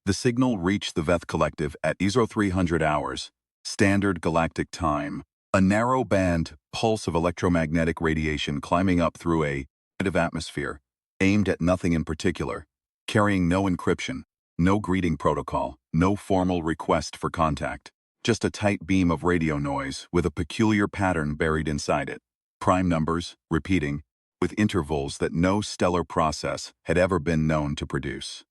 The signal reached the Veth Collective at ISO 300 hours, Standard Galactic Time, a narrow band pulse of electromagnetic radiation climbing up through a negative atmosphere, aimed at nothing in particular, carrying no encryption, no greeting protocol, no formal request for contact, just a tight beam of radio noise with a peculiar pattern buried inside it. Prime numbers, repeating, with intervals that no stellar process had ever been known to produce.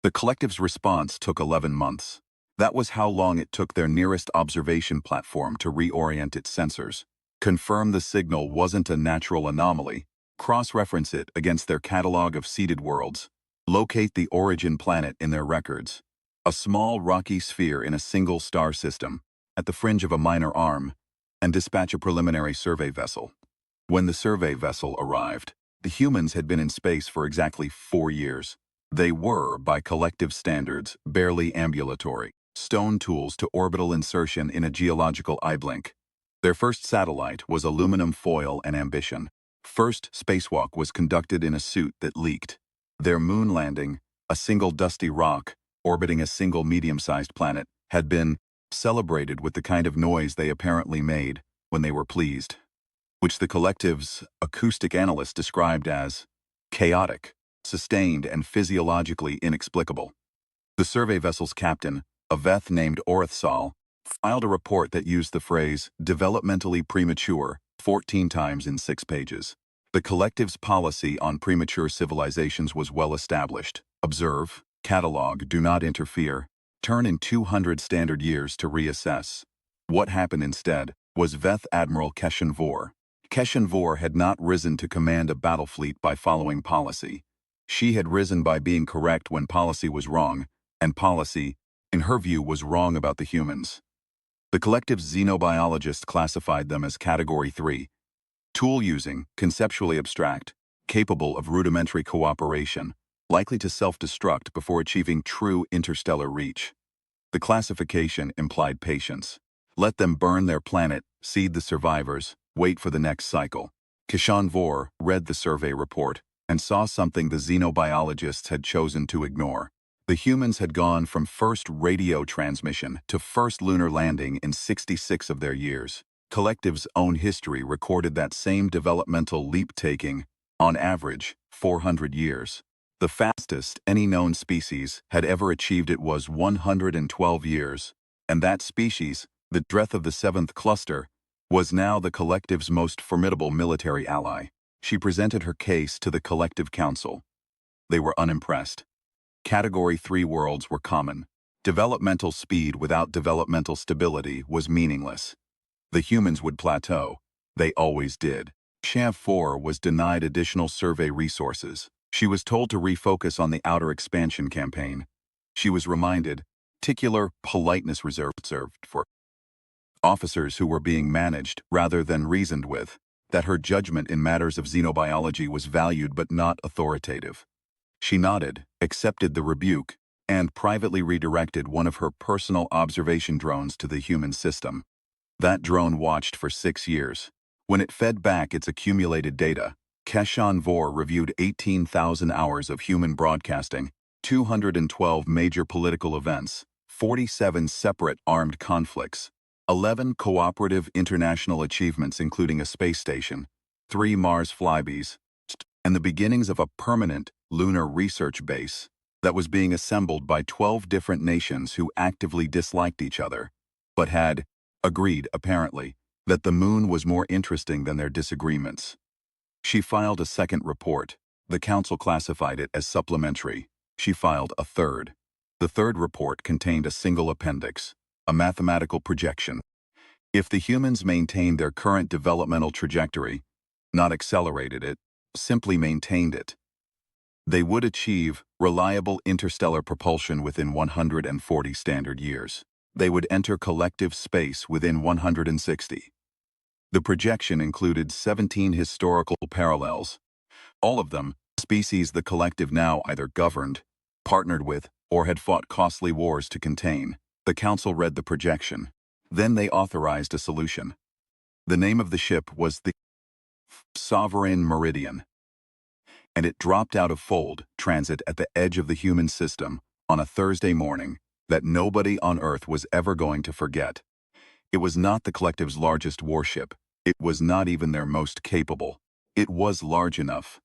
The collective's response took 11 months. That was how long it took their nearest observation platform to reorient its sensors, confirm the signal wasn't a natural anomaly, cross-reference it against their catalog of seeded worlds, locate the origin planet in their records, a small rocky sphere in a single star system, at the fringe of a minor arm, and dispatch a preliminary survey vessel. When the survey vessel arrived, the humans had been in space for exactly 4 years. They were, by collective standards, barely ambulatory, stone tools to orbital insertion in a geological eye blink. Their first satellite was aluminum foil and ambition. First spacewalk was conducted in a suit that leaked. Their moon landing, a single dusty rock, orbiting a single medium-sized planet, had been celebrated with the kind of noise they apparently made when they were pleased, which the collective's acoustic analyst described as chaotic, sustained, and physiologically inexplicable. The survey vessel's captain, a Veth named Orthsal, filed a report that used the phrase developmentally premature 14 times in 6 pages. The collective's policy on premature civilizations was well established. Observe, catalog, do not interfere, turn in 200 standard years to reassess. What happened instead was Veth Admiral Keshan Vor. Keshan Vor had not risen to command a battle fleet by following policy. She had risen by being correct when policy was wrong, and policy, in her view, was wrong about the humans. The collective's xenobiologist classified them as Category 3, tool-using, conceptually abstract, capable of rudimentary cooperation, likely to self-destruct before achieving true interstellar reach. The classification implied patience. Let them burn their planet, seed the survivors, wait for the next cycle. Keshan Vor read the survey report and saw something the xenobiologists had chosen to ignore. The humans had gone from first radio transmission to first lunar landing in 66 of their years. Collective's own history recorded that same developmental leap taking, on average, 400 years. The fastest any known species had ever achieved it was 112 years, and that species, the Dreth of the 7th cluster, was now the collective's most formidable military ally. She presented her case to the collective council. They were unimpressed. Category 3 worlds were common. Developmental speed without developmental stability was meaningless. The humans would plateau. They always did. Shav 4 was denied additional survey resources. She was told to refocus on the outer expansion campaign. She was reminded, particular politeness reserved for officers who were being managed rather than reasoned with, that her judgment in matters of xenobiology was valued but not authoritative. She nodded, accepted the rebuke, and privately redirected one of her personal observation drones to the human system. That drone watched for 6 years. When it fed back its accumulated data, Keshan Vor reviewed 18,000 hours of human broadcasting, 212 major political events, 47 separate armed conflicts, 11 cooperative international achievements including a space station, 3 Mars flybies, and the beginnings of a permanent lunar research base that was being assembled by 12 different nations who actively disliked each other, but had agreed, apparently, that the moon was more interesting than their disagreements. She filed a second report. The council classified it as supplementary. She filed a third. The third report contained a single appendix, a mathematical projection. If the humans maintained their current developmental trajectory, not accelerated it, simply maintained it, they would achieve reliable interstellar propulsion within 140 standard years. They would enter collective space within 160. The projection included 17 historical parallels, all of them species the collective now either governed, partnered with, or had fought costly wars to contain. The council read the projection. Then they authorized a solution. The name of the ship was the Sovereign Meridian, and it dropped out of fold transit at the edge of the human system, on a Thursday morning that nobody on Earth was ever going to forget. It was not the collective's largest warship. It was not even their most capable. It was large enough.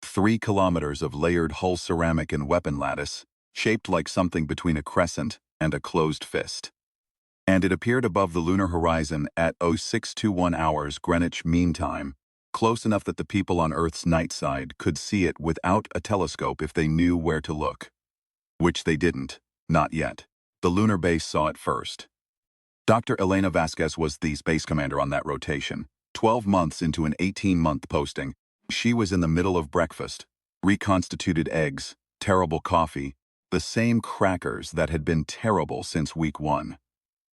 3 kilometers of layered hull ceramic and weapon lattice, shaped like something between a crescent and a closed fist. And it appeared above the lunar horizon at 0621 hours Greenwich Mean Time, close enough that the people on Earth's night side could see it without a telescope if they knew where to look. Which they didn't, not yet. The lunar base saw it first. Dr. Elena Vasquez was the space commander on that rotation. 12 months into an 18-month posting, she was in the middle of breakfast. Reconstituted eggs, terrible coffee, the same crackers that had been terrible since week 1.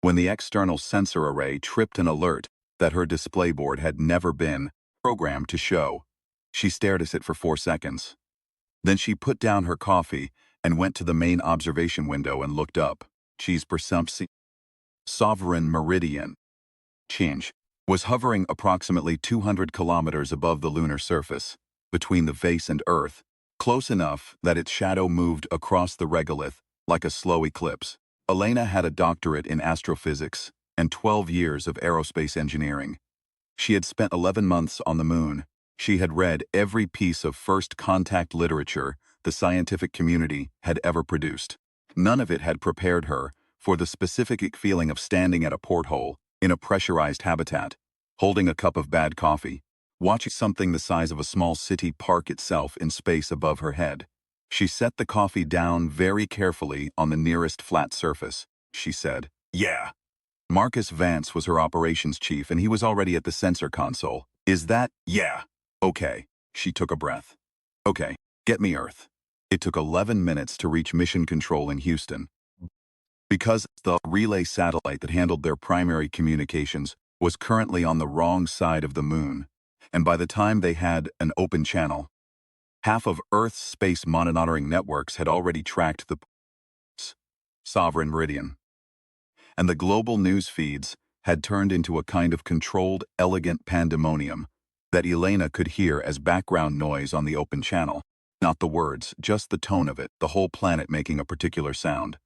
When the external sensor array tripped an alert that her display board had never been programmed to show, she stared at it for 4 seconds. Then she put down her coffee and went to the main observation window and looked up. She's perception. Sovereign Meridian. Change was hovering approximately 200 kilometers above the lunar surface, between the base and Earth, close enough that its shadow moved across the regolith like a slow eclipse. Elena had a doctorate in astrophysics and 12 years of aerospace engineering. She had spent 11 months on the moon. She had read every piece of first contact literature the scientific community had ever produced. None of it had prepared her for the specific feeling of standing at a porthole in a pressurized habitat, holding a cup of bad coffee, watching something the size of a small city park itself in space above her head. She set the coffee down very carefully on the nearest flat surface. She said, "Yeah." Marcus Vance was her operations chief and he was already at the sensor console. "Is that, yeah. Okay." She took a breath. "Okay, get me Earth." It took 11 minutes to reach mission control in Houston. Because the relay satellite that handled their primary communications was currently on the wrong side of the moon, and by the time they had an open channel, half of Earth's space monitoring networks had already tracked the Sovereign Meridian. And the global news feeds had turned into a kind of controlled, elegant pandemonium that Elena could hear as background noise on the open channel. Not the words, just the tone of it, the whole planet making a particular sound.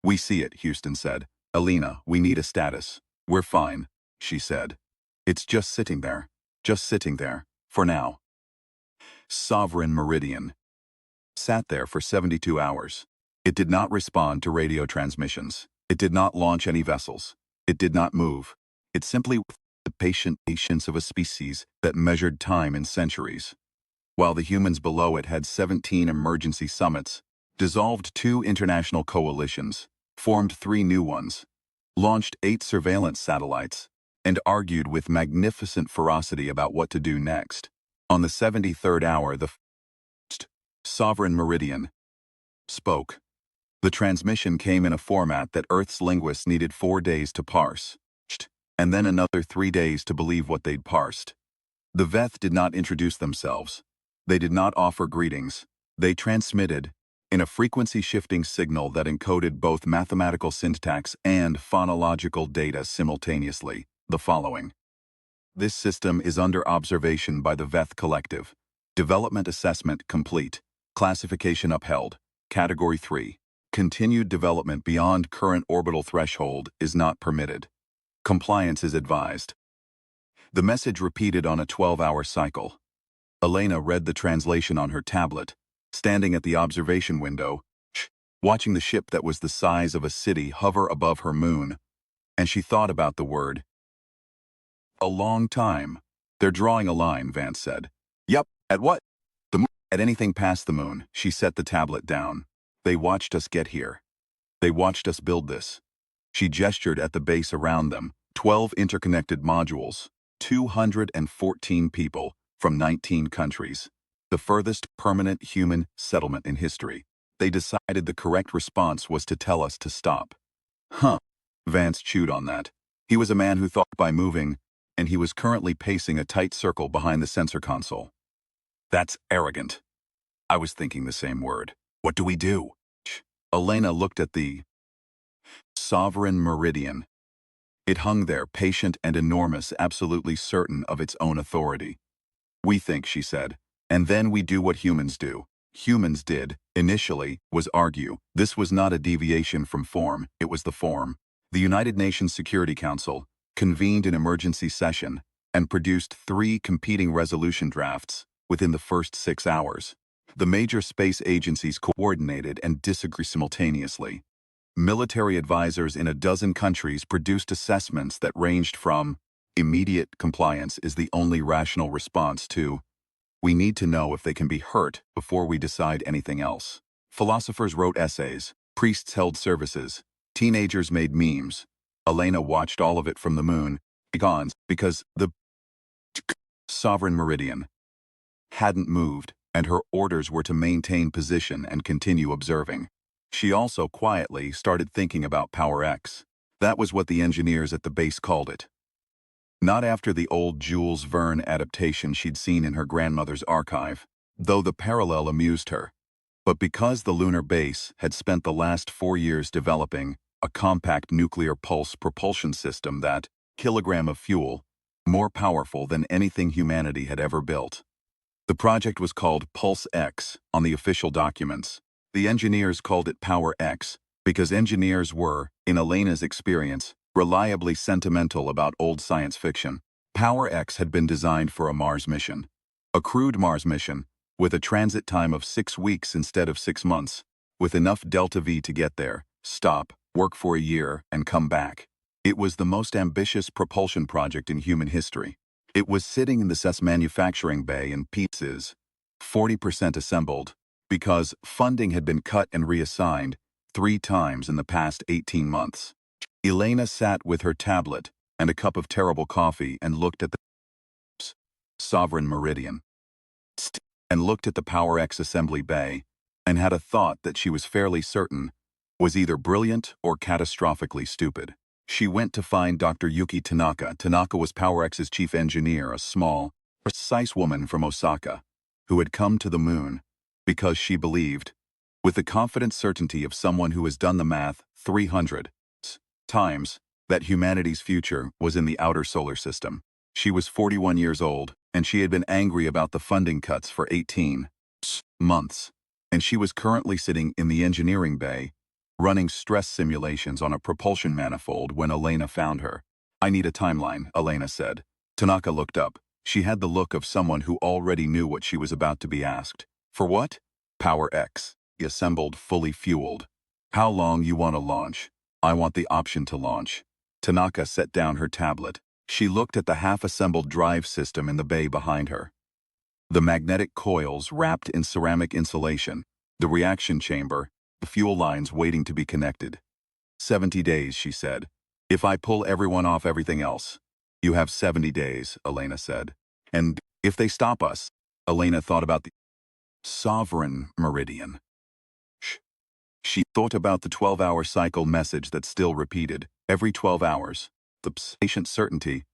"We see it," Houston said. "Elena, we need a status." "We're fine," she said. "It's just sitting there. Just sitting there. For now." Sovereign Meridian sat there for 72 hours. It did not respond to radio transmissions. It did not launch any vessels. It did not move. It simply was the patient patience of a species that measured time in centuries. While the humans below it had 17 emergency summits, dissolved 2 international coalitions, formed 3 new ones, launched 8 surveillance satellites, and argued with magnificent ferocity about what to do next. On the 73rd hour, the Sovereign Meridian spoke. The transmission came in a format that Earth's linguists needed 4 days to parse, and then another 3 days to believe what they'd parsed. The Veth did not introduce themselves. They did not offer greetings. They transmitted, in a frequency-shifting signal that encoded both mathematical syntax and phonological data simultaneously, the following. "This system is under observation by the Veth Collective. Development assessment complete. Classification upheld. Category 3. Continued development beyond current orbital threshold is not permitted. Compliance is advised." The message repeated on a 12-hour cycle. Elena read the translation on her tablet, standing at the observation window, watching the ship that was the size of a city hover above her moon, and she thought about the word. "A long time." "They're drawing a line," Vance said. "Yup, at what?" "The moon." "At anything past the moon." She set the tablet down. "They watched us get here. They watched us build this." She gestured at the base around them, 12 interconnected modules, 214 people from 19 countries. The furthest permanent human settlement in history. They decided the correct response was to tell us to stop. Huh. Vance chewed on that. He was a man who thought by moving, and he was currently pacing a tight circle behind the sensor console. "That's arrogant." "I was thinking the same word. What do we do?" Elena looked at the Sovereign Meridian. It hung there, patient and enormous, absolutely certain of its own authority. "We think," she said, "and then we do what humans do. humans did, initially, was argue this was not a deviation from form, it was the form. The United Nations Security Council convened an emergency session and produced 3 competing resolution drafts within the first 6 hours. The major space agencies coordinated and disagreed simultaneously. Military advisors in a dozen countries produced assessments that ranged from immediate compliance is the only rational response to we need to know if they can be hurt before we decide anything else. Philosophers wrote essays, priests held services, teenagers made memes. Elena watched all of it from the moon, because the sovereign meridian hadn't moved, and her orders were to maintain position and continue observing. She also quietly started thinking about Power X. That was what the engineers at the base called it. Not after the old Jules Verne adaptation she'd seen in her grandmother's archive, though the parallel amused her, but because the lunar base had spent the last 4 years developing a compact nuclear pulse propulsion system that, kilogram of fuel, more powerful than anything humanity had ever built. The project was called Pulse X on the official documents. The engineers called it Power X because engineers were, in Elena's experience, reliably sentimental about old science fiction. Power X had been designed for a Mars mission. A crewed Mars mission, with a transit time of 6 weeks instead of 6 months, with enough delta V to get there, stop, work for a year, and come back. It was the most ambitious propulsion project in human history. It was sitting in the CES manufacturing bay in pieces, 40% assembled, because funding had been cut and reassigned 3 times in the past 18 months. Elena sat with her tablet and a cup of terrible coffee and looked at the sovereign meridian, and looked at the Power X assembly bay, and had a thought that she was fairly certain was either brilliant or catastrophically stupid. She went to find Dr. Yuki Tanaka. Tanaka was Power X's chief engineer, a small, precise woman from Osaka, who had come to the moon because she believed, with the confident certainty of someone who has done the math 300 times, that humanity's future was in the outer solar system. She was 41 years old, and she had been angry about the funding cuts for 18 months, and she was currently sitting in the engineering bay, running stress simulations on a propulsion manifold when Elena found her. "I need a timeline," Elena said. Tanaka looked up. She had the look of someone who already knew what she was about to be asked. "For what?" "Power X. Assembled, fully fueled. How long you want to launch?" "I want the option to launch." Tanaka set down her tablet. She looked at the half-assembled drive system in the bay behind her. The magnetic coils wrapped in ceramic insulation, the reaction chamber, the fuel lines waiting to be connected. 70 days, she said. "If I pull everyone off everything else." "You have 70 days, Elena said. "And if they stop us?" Elena thought about the sovereign meridian. She thought about the 12-hour cycle message that still repeated, every 12 hours, the patient certainty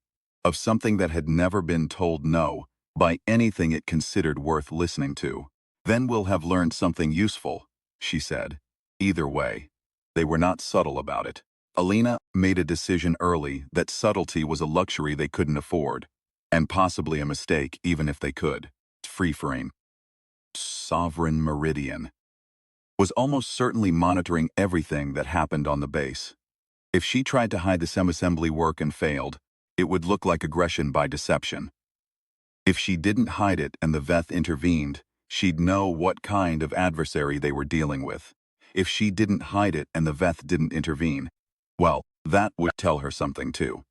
of something that had never been told no by anything it considered worth listening to. "Then we'll have learned something useful," she said. Either way, they were not subtle about it. Elena made a decision early that subtlety was a luxury they couldn't afford, and possibly a mistake even if they could. Free-frame. Sovereign Meridian was almost certainly monitoring everything that happened on the base. If she tried to hide the semi-assembly work and failed, it would look like aggression by deception. If she didn't hide it and the Veth intervened, she'd know what kind of adversary they were dealing with. If she didn't hide it and the Veth didn't intervene, well, that would tell her something too.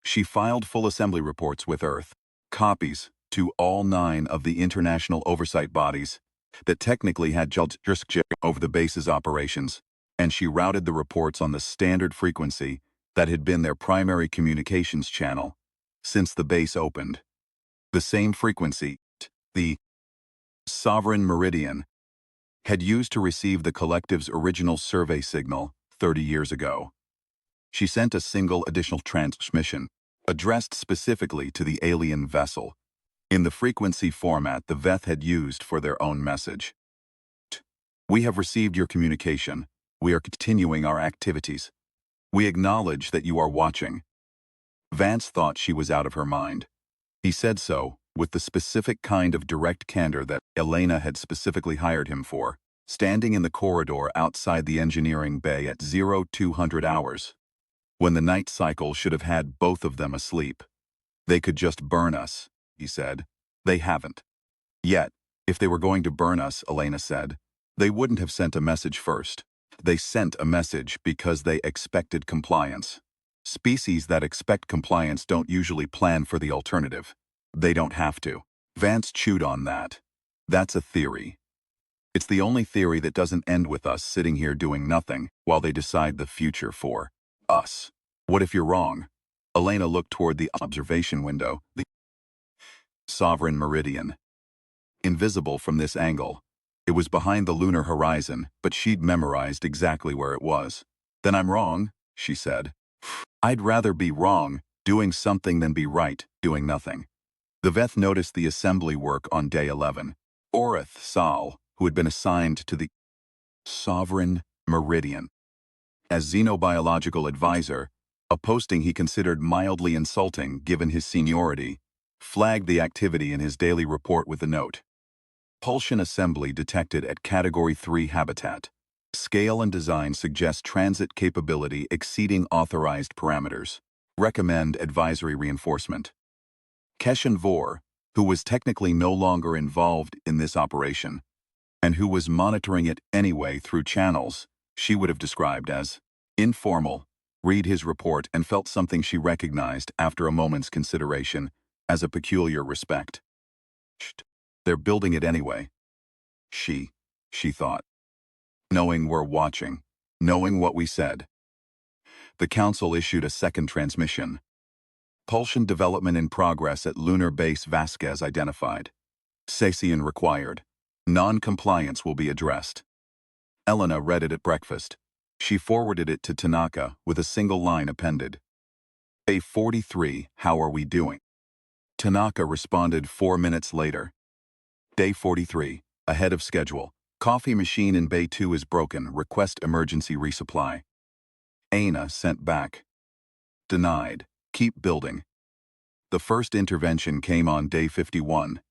She filed full assembly reports with Earth, copies to all 9 of the international oversight bodies that technically had jurisdiction over the base's operations, and she routed the reports on the standard frequency that had been their primary communications channel since the base opened. The same frequency, the sovereign meridian, had used to receive the collective's original survey signal 30 years ago. She sent a single additional transmission, addressed specifically to the alien vessel, in the frequency format the Veth had used for their own message. "We have received your communication. We are continuing our activities. We acknowledge that you are watching." Vance thought she was out of her mind. He said so, with the specific kind of direct candor that Elena had specifically hired him for, standing in the corridor outside the engineering bay at 0200 hours, when the night cycle should have had both of them asleep. They could just burn us, he said. They haven't. Yet, if they were going to burn us, Elena said, they wouldn't have sent a message first. They sent a message because they expected compliance. Species that expect compliance don't usually plan for the alternative. They don't have to. Vance chewed on that. That's a theory. It's the only theory that doesn't end with us sitting here doing nothing while they decide the future for us. What if you're wrong? Elena looked toward the observation window, the sovereign meridian. Invisible from this angle. It was behind the lunar horizon, but she'd memorized exactly where it was. Then I'm wrong, she said. I'd rather be wrong, doing something than be right, doing nothing. The Veth noticed the assembly work on day 11. Orith Sal, who had been assigned to the sovereign meridian as xenobiological advisor, a posting he considered mildly insulting given his seniority, flagged the activity in his daily report with a note. Propulsion assembly detected at Category 3 habitat. Scale and design suggest transit capability exceeding authorized parameters. Recommend advisory reinforcement. Keshan Vor, who was technically no longer involved in this operation, and who was monitoring it anyway through channels she would have described as informal, read his report and felt something she recognized after a moment's consideration as a peculiar respect. They're building it anyway. She thought. Knowing we're watching. Knowing what we said. The Council issued a second transmission. Propulsion development in progress at Lunar Base Vasquez identified. Sacian required. Non-compliance will be addressed. Elena read it at breakfast. She forwarded it to Tanaka with a single line appended. Day 43, how are we doing? Tanaka responded 4 minutes later. Day 43, ahead of schedule. Coffee machine in Bay 2 is broken. Request emergency resupply. Aina sent back. Denied. Keep building. The first intervention came on day 51.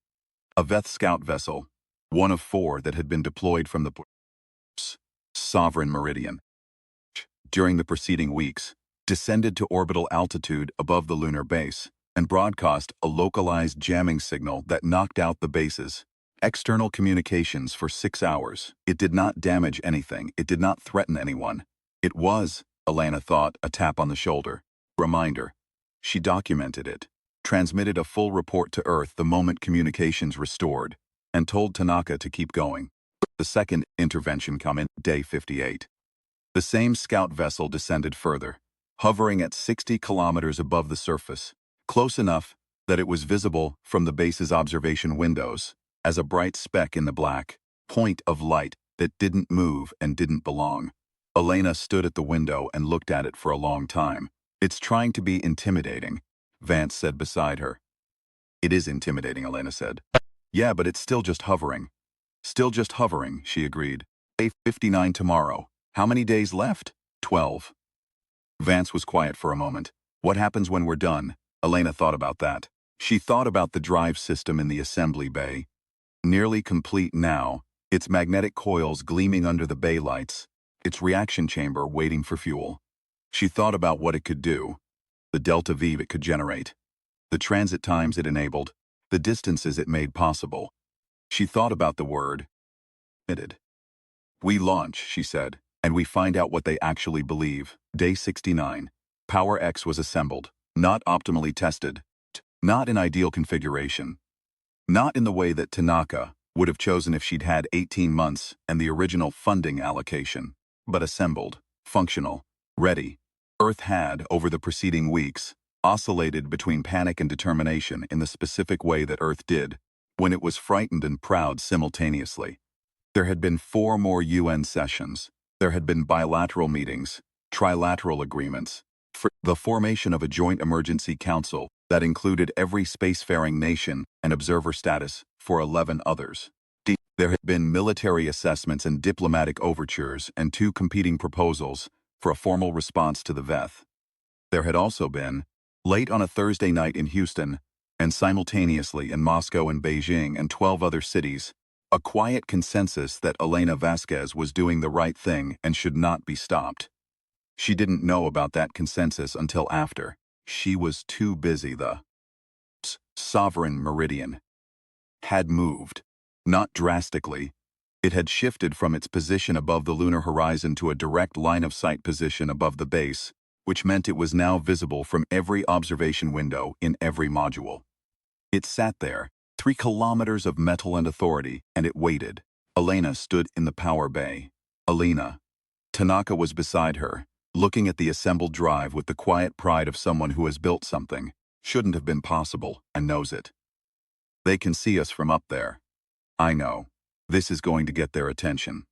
A Veth scout vessel, one of 4 that had been deployed from the sovereign meridian during the preceding weeks, descended to orbital altitude above the lunar base and broadcast a localized jamming signal that knocked out the base's external communications for 6 hours. It did not damage anything. It did not threaten anyone. It was, Elena thought, a tap on the shoulder. Reminder. She documented it, transmitted a full report to Earth the moment communications restored, and told Tanaka to keep going. The second intervention came in day 58. The same scout vessel descended further, hovering at 60 kilometers above the surface, close enough that it was visible from the base's observation windows as a bright speck in the black point of light that didn't move and didn't belong. Elena stood at the window and looked at it for a long time. It's trying to be intimidating, Vance said beside her. It is intimidating, Elena said. Yeah, but it's still just hovering. Still just hovering, she agreed. Day 59 tomorrow. How many days left? 12. Vance was quiet for a moment. What happens when we're done? Elena thought about that. She thought about the drive system in the assembly bay. Nearly complete now, its magnetic coils gleaming under the bay lights, its reaction chamber waiting for fuel. She thought about what it could do, the delta V it could generate, the transit times it enabled, the distances it made possible. She thought about the word committed. We launch, she said, and we find out what they actually believe. Day 69. Power X was assembled, not optimally tested, not in ideal configuration, not in the way that Tanaka would have chosen if she'd had 18 months and the original funding allocation, but assembled, functional, ready. Earth had, over the preceding weeks, oscillated between panic and determination in the specific way that Earth did, when it was frightened and proud simultaneously. There had been 4 more UN sessions. There had been bilateral meetings, trilateral agreements, for the formation of a joint emergency council that included every spacefaring nation and observer status for 11 others. There had been military assessments and diplomatic overtures and 2 competing proposals for a formal response to the Veth. There had also been, late on a Thursday night in Houston, and simultaneously in Moscow and Beijing and 12 other cities, a quiet consensus that Elena Vasquez was doing the right thing and should not be stopped. She didn't know about that consensus until after. She was too busy. The sovereign meridian had moved. Not drastically. It had shifted from its position above the lunar horizon to a direct line-of-sight position above the base, which meant it was now visible from every observation window in every module. It sat there, 3 kilometers of metal and authority, and it waited. Elena stood in the power bay. Elena. Tanaka was beside her, looking at the assembled drive with the quiet pride of someone who has built something. Shouldn't have been possible, and knows it. They can see us from up there. I know. This is going to get their attention.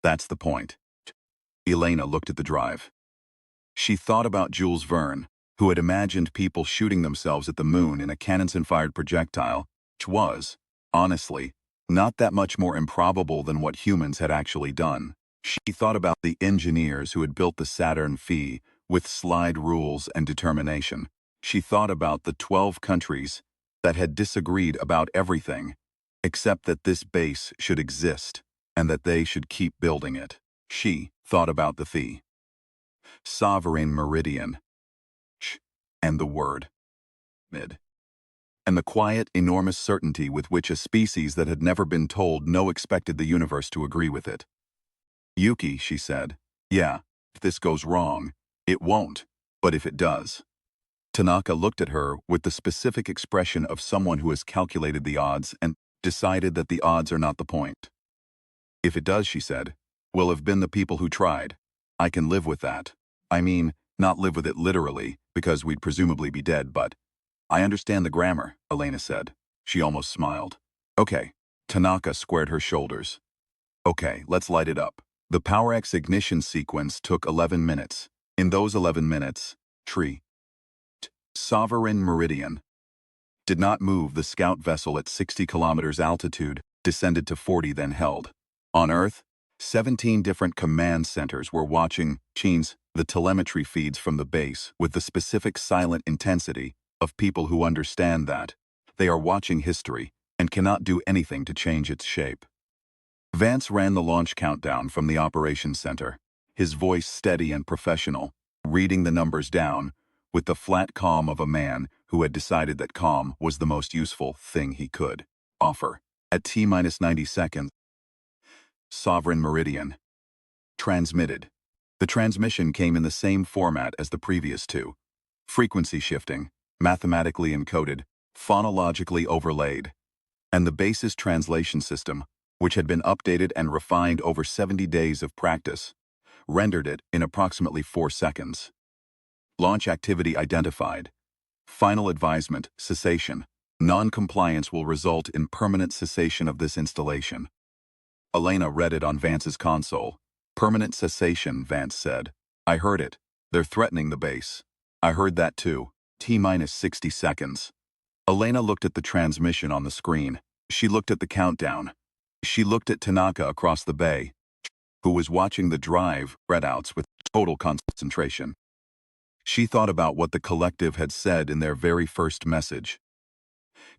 That's the point. Elena looked at the drive. She thought about Jules Verne, who had imagined people shooting themselves at the moon in a Canonson-fired projectile, which was, honestly, not that much more improbable than what humans had actually done. She thought about the engineers who had built the Saturn V with slide rules and determination. She thought about the 12 countries that had disagreed about everything, except that this base should exist and that they should keep building it. She thought about the sovereign meridian and the word mid, and the quiet, enormous certainty with which a species that had never been told no expected the universe to agree with it. Yuki, she said, yeah, if this goes wrong, it won't, but if it does. Tanaka looked at her with the specific expression of someone who has calculated the odds and decided that the odds are not the point. If it does, she said, we'll have been the people who tried. I can live with that. I mean, not live with it literally, because we'd presumably be dead, but I understand the grammar, Elena said. She almost smiled. Okay. Tanaka squared her shoulders. Okay, let's light it up. The PowerX ignition sequence took 11 minutes. In those 11 minutes, sovereign meridian did not move. The scout vessel at 60 kilometers altitude descended to 40, then held. On Earth, 17 different command centers were watching the telemetry feeds from the base with the specific silent intensity of people who understand that they are watching history and cannot do anything to change its shape. Vance ran the launch countdown from the operations center, his voice steady and professional, reading the numbers down with the flat calm of a man who had decided that calm was the most useful thing he could offer. At T-minus 90 seconds, sovereign meridian transmitted. The transmission came in the same format as the previous two. Frequency shifting, mathematically encoded, phonologically overlaid. And the base's translation system, which had been updated and refined over 70 days of practice, rendered it in approximately 4 seconds. Launch activity identified. Final advisement, cessation. Non-compliance will result in permanent cessation of this installation. Elena read it on Vance's console. Permanent cessation, Vance said. I heard it. They're threatening the base. I heard that too. T-minus 60 seconds. Elena looked at the transmission on the screen. She looked at the countdown. She looked at Tanaka across the bay, who was watching the drive readouts with total concentration. She thought about what the collective had said in their very first message.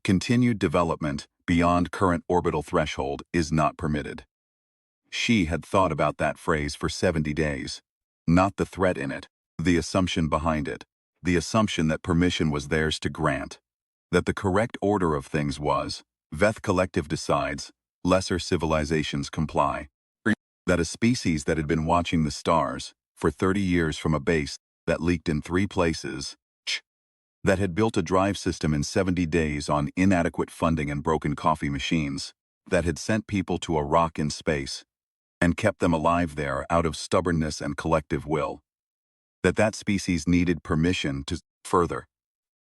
Continued development beyond current orbital threshold is not permitted. She had thought about that phrase for 70 days. Not the threat in it, the assumption behind it, the assumption that permission was theirs to grant. That the correct order of things was, Veth Collective decides, lesser civilizations comply. That a species that had been watching the stars for 30 years from a base that leaked in 3 places, that had built a drive system in 70 days on inadequate funding and broken coffee machines, that had sent people to a rock in space, and kept them alive there out of stubbornness and collective will. That species needed permission to further.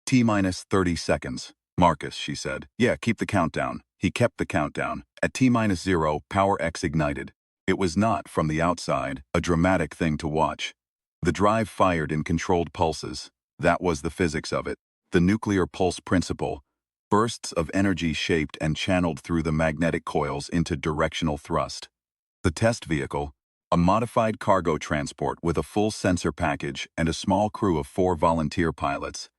T-minus 30 seconds. Marcus, she said. Yeah, keep the countdown. He kept the countdown. At T-minus 0, PowerX ignited. It was not, from the outside, a dramatic thing to watch. The drive fired in controlled pulses. That was the physics of it. The nuclear pulse principle. Bursts of energy shaped and channeled through the magnetic coils into directional thrust. The test vehicle, a modified cargo transport with a full sensor package and a small crew of 4 volunteer pilots,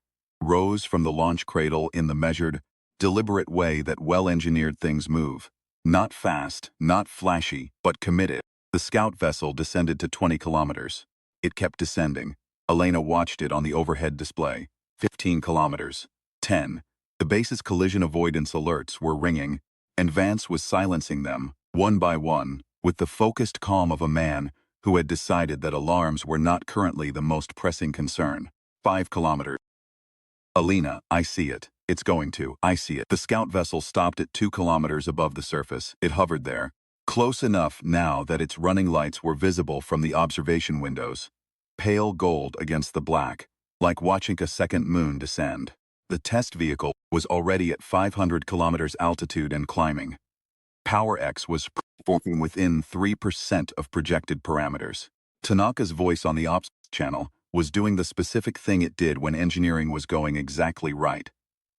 rose from the launch cradle in the measured, deliberate way that well-engineered things move. Not fast, not flashy, but committed. The scout vessel descended to 20 kilometers. It kept descending. Elena watched it on the overhead display. 15 kilometers. 10. The base's collision avoidance alerts were ringing, and Vance was silencing them, one by one, with the focused calm of a man who had decided that alarms were not currently the most pressing concern. 5 kilometers. Elena, I see it. It's going to. I see it. The scout vessel stopped at 2 kilometers above the surface. It hovered there, close enough now that its running lights were visible from the observation windows. Pale gold against the black, like watching a second moon descend. The test vehicle was already at 500 kilometers altitude and climbing. Power X was performing within 3% of projected parameters. Tanaka's voice on the ops channel was doing the specific thing it did when engineering was going exactly right.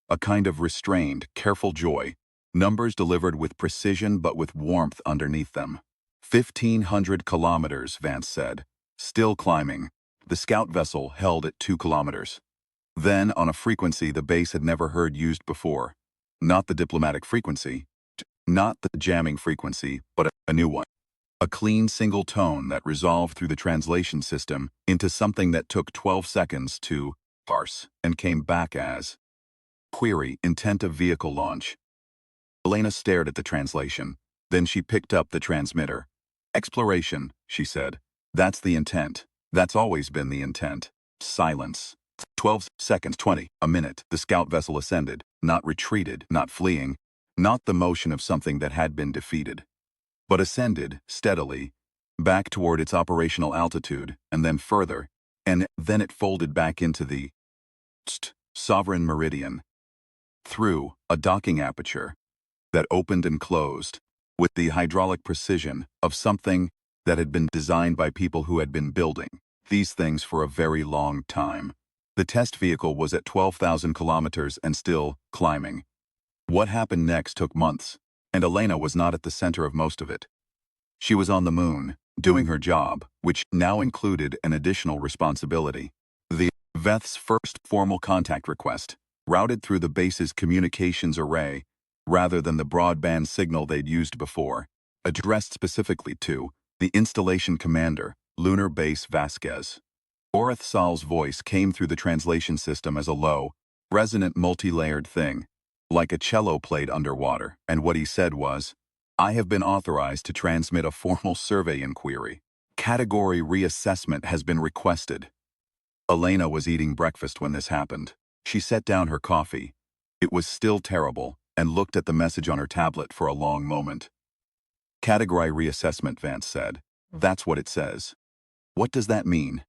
A kind of restrained, careful joy. Numbers delivered with precision but with warmth underneath them. 1,500 kilometers, Vance said. Still climbing. The scout vessel held at 2 kilometers. Then, on a frequency the base had never heard used before. Not the diplomatic frequency. Not the jamming frequency, but a new one. A clean single tone that resolved through the translation system into something that took 12 seconds to parse and came back as query, intent of vehicle launch. Elena stared at the translation. Then she picked up the transmitter. Exploration, she said. That's the intent. That's always been the intent. Silence. 12 seconds, 20, a minute. The scout vessel ascended, not retreated, not fleeing, not the motion of something that had been defeated, but ascended steadily, back toward its operational altitude, and then further, and then it folded back into the sovereign meridian, through a docking aperture that opened and closed with the hydraulic precision of something that had been designed by people who had been building these things for a very long time. The test vehicle was at 12,000 kilometers and still climbing. What happened next took months, and Elena was not at the center of most of it. She was on the moon, doing her job, which now included an additional responsibility. The Veth's first formal contact request, routed through the base's communications array, rather than the broadband signal they'd used before, addressed specifically to the installation commander, Lunar Base Vasquez. Orth Sal's voice came through the translation system as a low, resonant multi-layered thing, like a cello played underwater, and what he said was, I have been authorized to transmit a formal survey inquiry. Category reassessment has been requested. Elena was eating breakfast when this happened. She set down her coffee. It was still terrible, and looked at the message on her tablet for a long moment. Category reassessment, Vance said. That's what it says. What does that mean?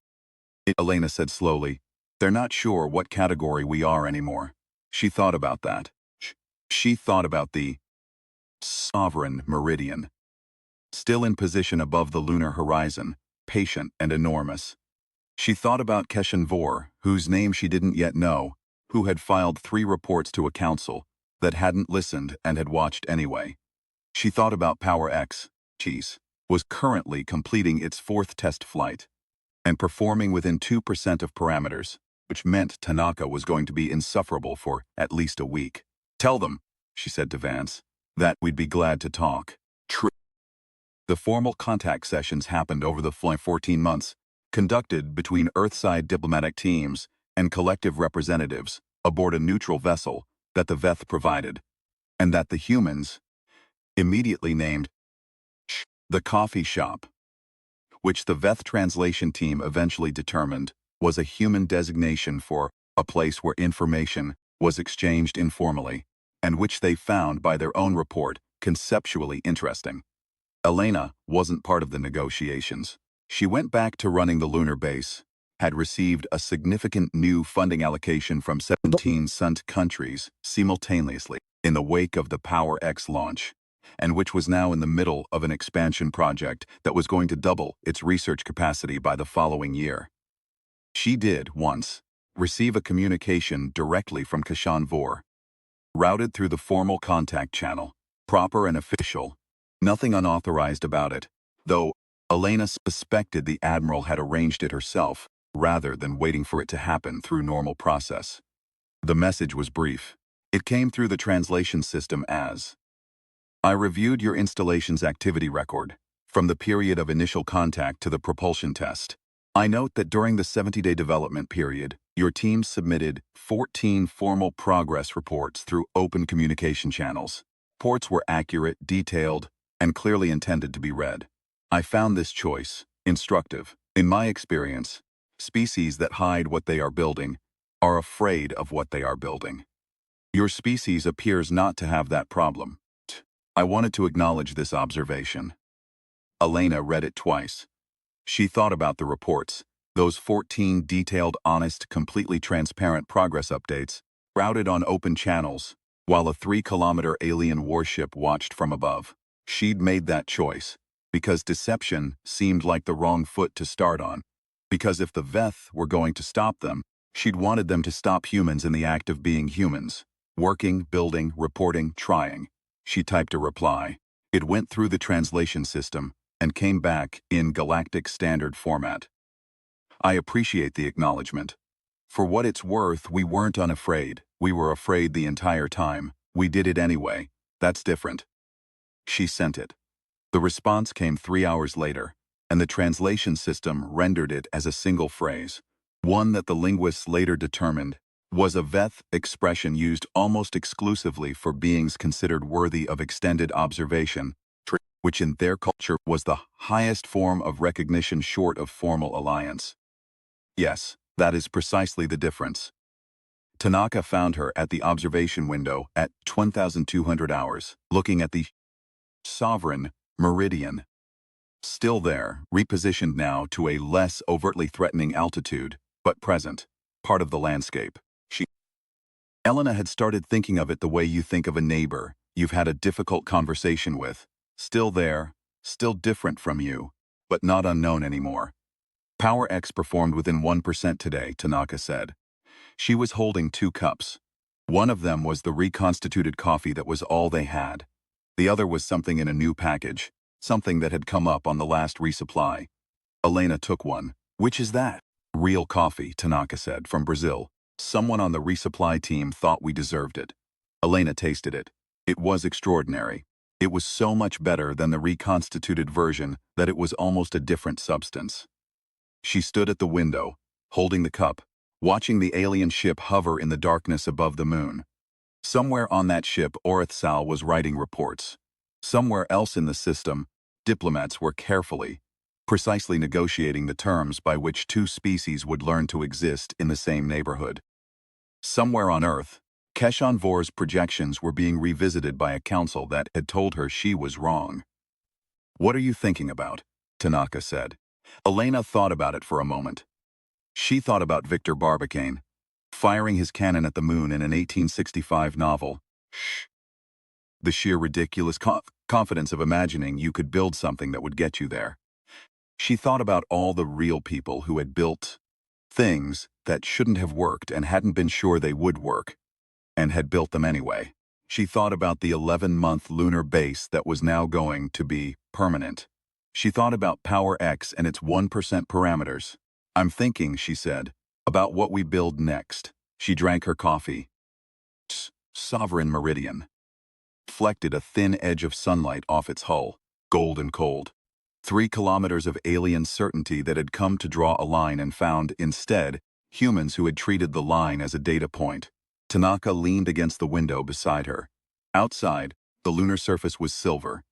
Elena said slowly. They're not sure what category we are anymore. She thought about that. She thought about the sovereign meridian, still in position above the lunar horizon, patient and enormous. She thought about Keshan Vor, whose name she didn't yet know, who had filed 3 reports to a council that hadn't listened and had watched anyway. She thought about Power X, was currently completing its 4th test flight and performing within 2% of parameters, which meant Tanaka was going to be insufferable for at least a week. Tell them, she said to Vance, that we'd be glad to talk. True. The formal contact sessions happened over the 14 months, conducted between Earthside diplomatic teams and collective representatives aboard a neutral vessel that the Veth provided, and that the humans immediately named the coffee shop, which the Veth translation team eventually determined was a human designation for a place where information was exchanged informally, and which they found by their own report conceptually interesting. Elena wasn't part of the negotiations. She went back to running the lunar base, had received a significant new funding allocation from 17 sunt countries simultaneously in the wake of the Power X launch, and which was now in the middle of an expansion project that was going to double its research capacity by the following year. She did, once, receive a communication directly from Keshan Vor, routed through the formal contact channel, proper and official, nothing unauthorized about it, though Elena suspected the Admiral had arranged it herself rather than waiting for it to happen through normal process. The message was brief. It came through the translation system as, I reviewed your installation's activity record, from the period of initial contact to the propulsion test. I note that during the 70-day development period, your team submitted 14 formal progress reports through open communication channels. Reports were accurate, detailed, and clearly intended to be read. I found this choice instructive. In my experience, species that hide what they are building are afraid of what they are building. Your species appears not to have that problem. I wanted to acknowledge this observation. Elena read it twice. She thought about the reports, those 14 detailed, honest, completely transparent progress updates, routed on open channels, while a 3-kilometer alien warship watched from above. She'd made that choice, because deception seemed like the wrong foot to start on. Because if the Veth were going to stop them, she'd wanted them to stop humans in the act of being humans. Working, building, reporting, trying. She typed a reply. It went through the translation system and came back in Galactic Standard format. I appreciate the acknowledgement. For what it's worth, we weren't unafraid. We were afraid the entire time. We did it anyway. That's different. She sent it. The response came 3 hours later, and the translation system rendered it as a single phrase, one that the linguists later determined was a Veth expression used almost exclusively for beings considered worthy of extended observation, which in their culture was the highest form of recognition short of formal alliance. Yes, that is precisely the difference. Tanaka found her at the observation window at 1200 hours, looking at the sovereign meridian. Still there, repositioned now to a less overtly threatening altitude, but present, part of the landscape. Elena had started thinking of it the way you think of a neighbor you've had a difficult conversation with. Still there, still different from you, but not unknown anymore. Power X performed within 1% today, Tanaka said. She was holding 2 cups. One of them was the reconstituted coffee that was all they had. The other was something in a new package, something that had come up on the last resupply. Elena took one. Which is that? Real coffee, Tanaka said, from Brazil. Someone on the resupply team thought we deserved it. Elena tasted it. It was extraordinary. It was so much better than the reconstituted version that it was almost a different substance. She stood at the window, holding the cup, watching the alien ship hover in the darkness above the moon. Somewhere on that ship, Orithsal was writing reports. Somewhere else in the system, diplomats were carefully, precisely negotiating the terms by which 2 species would learn to exist in the same neighborhood. Somewhere on Earth, Keshan Vor's projections were being revisited by a council that had told her she was wrong. What are you thinking about? Tanaka said. Elena thought about it for a moment. She thought about Victor Barbicane, firing his cannon at the moon in an 1865 novel. The sheer ridiculous confidence of imagining you could build something that would get you there. She thought about all the real people who had built things that shouldn't have worked and hadn't been sure they would work, and had built them anyway. She thought about the 11-month lunar base that was now going to be permanent. She thought about Power X and its 1% parameters. I'm thinking, she said, about what we build next. She drank her coffee. Sovereign meridian. Reflected a thin edge of sunlight off its hull, golden cold. 3 kilometers of alien certainty that had come to draw a line and found, instead, humans who had treated the line as a data point. Tanaka leaned against the window beside her. Outside, the lunar surface was silver,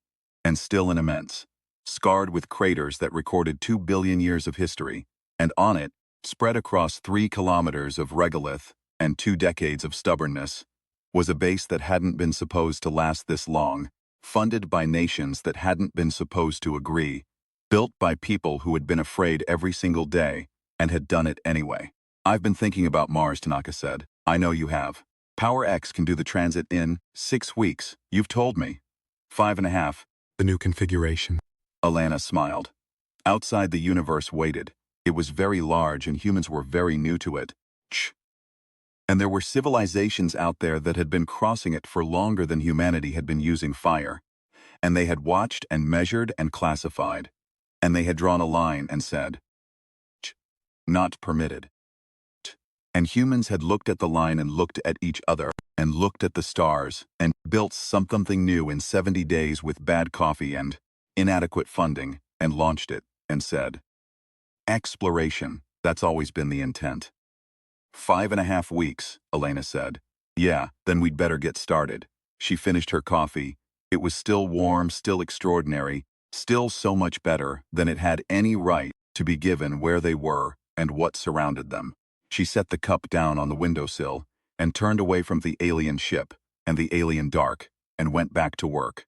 and still and immense, scarred with craters that recorded 2 billion years of history, and on it, spread across 3 kilometers of regolith and 2 decades of stubbornness, was a base that hadn't been supposed to last this long, funded by nations that hadn't been supposed to agree, built by people who had been afraid every single day and had done it anyway. I've been thinking about Mars, Tanaka said. I know you have. Power X can do the transit in 6 weeks. You've told me. 5.5. The new configuration. Alana smiled. Outside the universe waited. It was very large and humans were very new to it. And there were civilizations out there that had been crossing it for longer than humanity had been using fire. And they had watched and measured and classified. And they had drawn a line and said, not permitted. And humans had looked at the line and looked at each other and looked at the stars and built something new in 70 days with bad coffee and inadequate funding and launched it and said, exploration, that's always been the intent. 5.5 weeks, Elena said. Yeah, then we'd better get started. She finished her coffee. It was still warm, still extraordinary, still so much better than it had any right to be given where they were and what surrounded them. She set the cup down on the windowsill and turned away from the alien ship and the alien dark and went back to work.